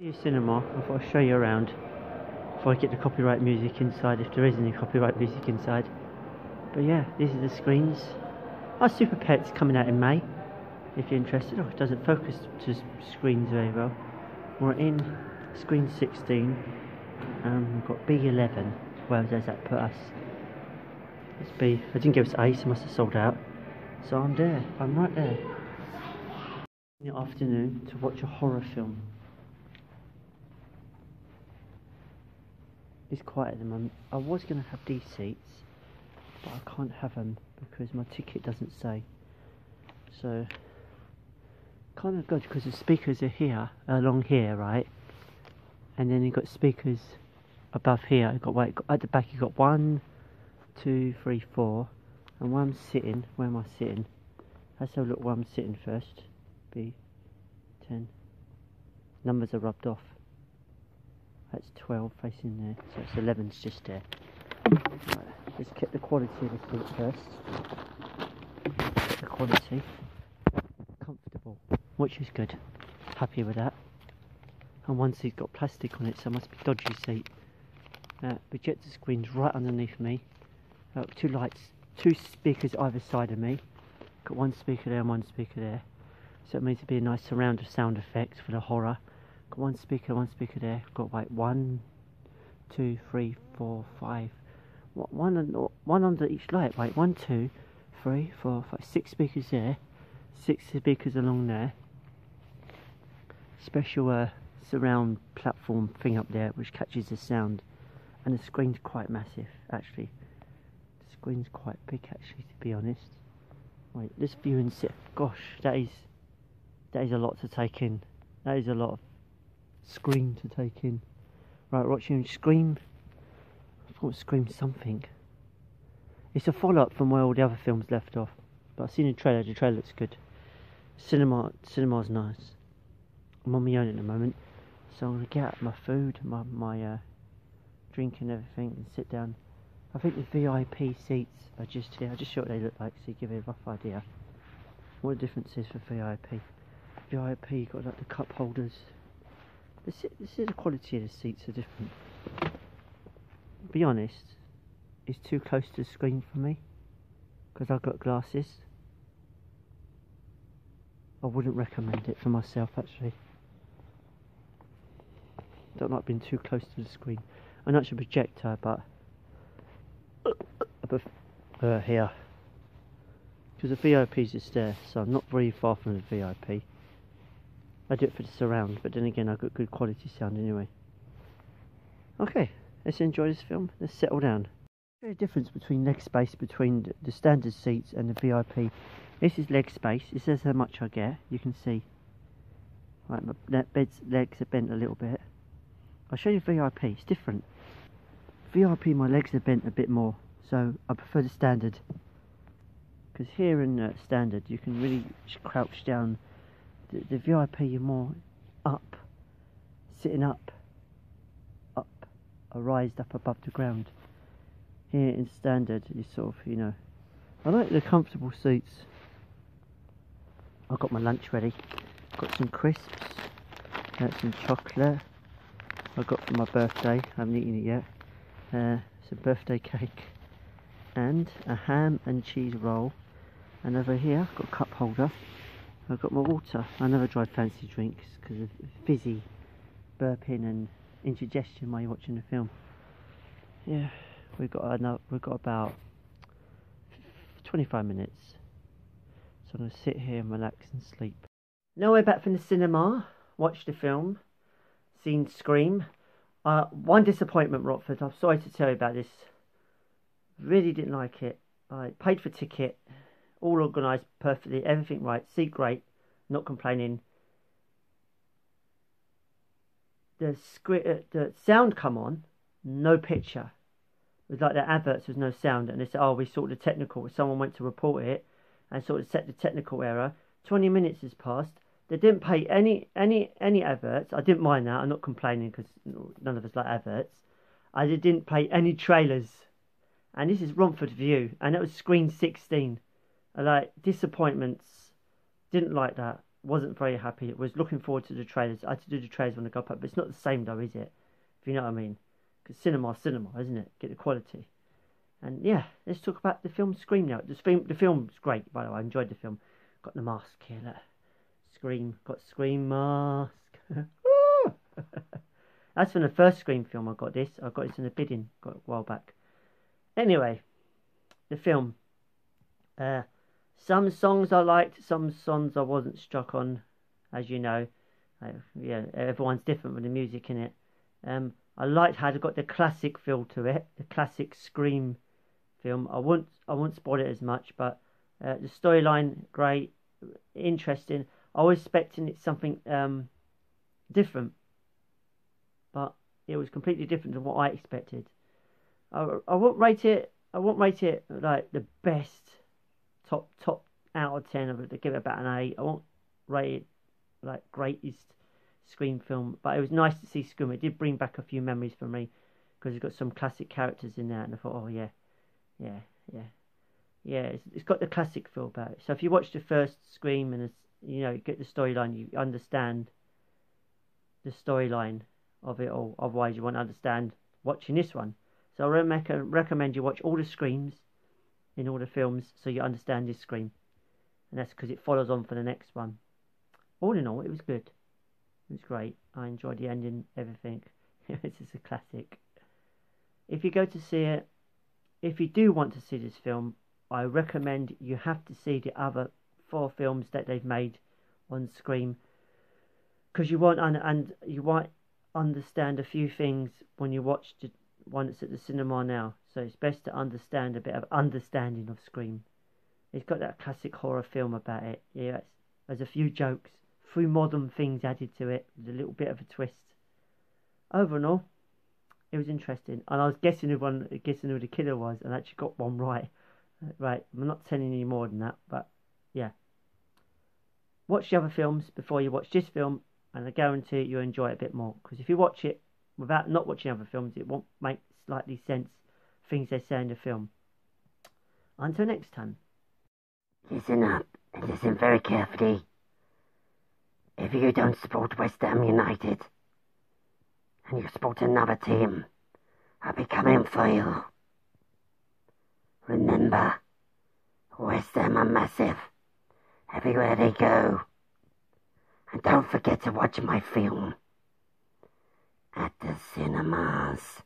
Your cinema. I thought I'd show you around before I get the copyright music inside, if there is any copyright music inside. But yeah, these are the screens. Our Super Pet's coming out in May, if you're interested. Oh, it doesn't focus to screens very well. We're in screen 16. We've got B11. Where does that put us? It's B. I didn't give us A, so it must have sold out. So I'm there. I'm right there. In the afternoon to watch a horror film. It's quiet at the moment. I was going to have these seats, but I can't have them because my ticket doesn't say. So, kind of good because the speakers are here, along here, right? And then you've got speakers above here. You've got, wait, at the back you've got 1, 2, 3, 4. And where I'm sitting, where am I sitting? Let's have a look where I'm sitting first. B10. Numbers are rubbed off. That's 12 facing there, so it's 11's just there. Right, let's get the quality of the seat first. Get the quality. Comfortable, which is good. Happy with that. And one seat's got plastic on it, so it must be a dodgy seat. Projector screen's right underneath me. 2 lights, 2 speakers either side of me. Got 1 speaker there and 1 speaker there. So it means to be a nice surround of sound effects for the horror. Got 1 speaker there. Got like 1, 2, 3, 4, 5. One under each light. Wait, 1, 2, 3, 4, 5, 6 speakers there. 6 speakers along there. Special surround platform thing up there which catches the sound. And the screen's quite massive, actually. The screen's quite big, actually, to be honest. Wait, this view and sit. Gosh, that is a lot to take in. That is a lot of screen to take in. Right, watching Scream. I thought Scream something. It's a follow-up from where all the other films left off. But I've seen the trailer looks good. Cinema's nice. I'm on my own at the moment, so I'm gonna get out my food, my drink and everything, and sit down. I think the VIP seats are just here. I'll just show what they look like so you give you a rough idea what the difference is for VIP. VIP got like the cup holders. This is the quality of the seats are different. To be honest, it's too close to the screen for me because I've got glasses. I wouldn't recommend it for myself, actually. Don't like being too close to the screen. I know it's a projector, but here, because the VIP is just there, so I'm not very far from the VIP. I do it for the surround, but then again I've got good quality sound anyway. Okay, let's enjoy this film. Let's settle down. There's a difference between leg space between the standard seats and the VIP. This is leg space. It says how much I get. You can see. Right, my legs are bent a little bit. I'll show you VIP. It's different. VIP, my legs are bent a bit more, so I prefer the standard. Because here in standard, you can really crouch down. The VIP, you're more up, sitting up, raised up above the ground. Here in standard, you sort of, you know, I like the comfortable seats. I've got my lunch ready. Got some crisps, some chocolate. I got for my birthday. I haven't eaten it yet. Some birthday cake and a ham and cheese roll. And over here, I've got a cup holder. I've got my water. I never tried fancy drinks because of fizzy burping and indigestion while you're watching the film. Yeah, we've got about 25 minutes. So I'm going to sit here and relax and sleep. Now we're back from the cinema. Watched the film. Seen Scream. One disappointment, Rockford. I'm sorry to tell you about this. Really didn't like it. I paid for ticket. All organised perfectly. Everything right. Seat great. Not complaining. The sound come on. No picture. It was like the adverts was no sound. And they said, oh, we sorted the technical. Someone went to report it and sort of set the technical error. 20 minutes has passed. They didn't pay any adverts. I didn't mind that. I'm not complaining because none of us like adverts. I didn't pay any trailers. And this is Romford View. And it was screen 16. Like, disappointments. Didn't like that. wasn't very happy. Was looking forward to the trailers. I had to do the trailers when I got up, but it's not the same though, is it? If you know what I mean. Because cinema, isn't it? Get the quality. And yeah, let's talk about the film Scream now. The film's great, by the way. I enjoyed the film. Got the mask here, look. Scream. Got Scream mask. That's from the first Scream film I got this. I got this in the bidding. Got it a while back. Anyway, the film. Some songs I liked. Some songs I wasn't struck on. As you know. Yeah, everyone's different with the music in it. I liked how they got the classic feel to it. The classic Scream film. I won't spoil it as much, but the storyline great, interesting. I was expecting it something different, but it was completely different than what I expected. I won't rate it. I won't rate it like the best top out of 10. I would give it about an 8. I won't rate it like greatest Scream film, but it was nice to see Scream. It did bring back a few memories for me because it's got some classic characters in there, and I thought, oh yeah. It's got the classic feel about it. So if you watch the first Scream and you get the storyline, you understand the storyline of it all. Otherwise, you won't understand watching this one. So I recommend you watch all the Screams in all the films so you understand this Scream, and that's because it follows on for the next one. All in all, it was good. It was great. I enjoyed the ending, everything. This is a classic. If you go to see it, if you do want to see this film, I recommend you have to see the other 4 films that they've made on Scream, because you won't understand a few things when you watch the one that's at the cinema now. So it's best to understand a bit of understanding of Scream. It's got that classic horror film about it. Yeah, there's a few jokes, few modern things added to it, with a little bit of a twist. Overall, it was interesting, and I was guessing who the killer was, and I actually got one right. Right, I'm not telling you more than that, but yeah. Watch the other films before you watch this film, and I guarantee you'll enjoy it a bit more. Because if you watch it without not watching other films, it won't make slightly sense things they say in the film. Until next time. Listen up, and listen very carefully. If you don't support West Ham United, and you support another team, I'll be coming for you. Remember, West Ham are massive, everywhere they go. And don't forget to watch my film at the cinemas.